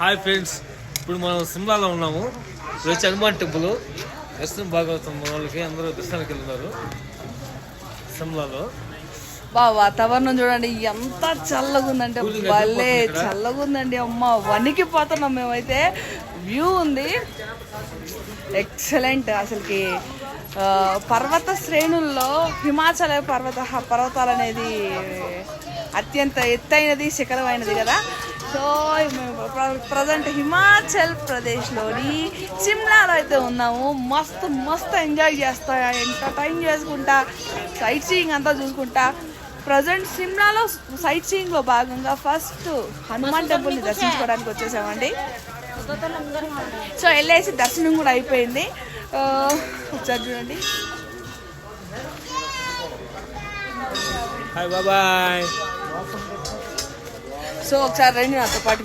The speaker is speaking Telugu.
హాయ్ ఫ్రెండ్స్, ఇప్పుడు మనం సిమ్లాలో ఉన్నాము. ఇప్పుడు వచ్చి హనుమాన్ టెంపుల్ దర్శనం భాగవతం మన వాళ్ళకి అందరూ దర్శనానికి వెళ్తున్నారు సిమ్లాలో. వాతావరణం చూడండి ఎంత చల్లగా ఉందంటే భలే చల్లగా ఉందండి. అమ్మ వణికిపోతున్నాం మేమైతే. వ్యూ ఉంది ఎక్సలెంట్. అసలుకి పర్వత శ్రేణుల్లో హిమాచల పర్వతాలు అనేది అత్యంత ఎత్తైనది, శిఖరమైనది కదా. సో మేము ప్రజెంట్ హిమాచల్ ప్రదేశ్లోని సిమ్లాలో అయితే ఉన్నాము. మస్తు ఎంజాయ్ చేస్తా, ఎంటర్టైన్ చేసుకుంటా, సైట్ సీయింగ్ అంతా చూసుకుంటా. ప్రజెంట్ సిమ్లాలో సైట్ సీయింగ్లో భాగంగా ఫస్ట్ హనుమాన్ టెంపుల్ని దర్శించుకోవడానికి వచ్చేసామండి. సో వెళ్ళేసి దర్శనం కూడా అయిపోయింది. ఒకసారి చూడండి. హాయ్ బాబాయ్. సో ఒకసారి రండి నాతో పాటు.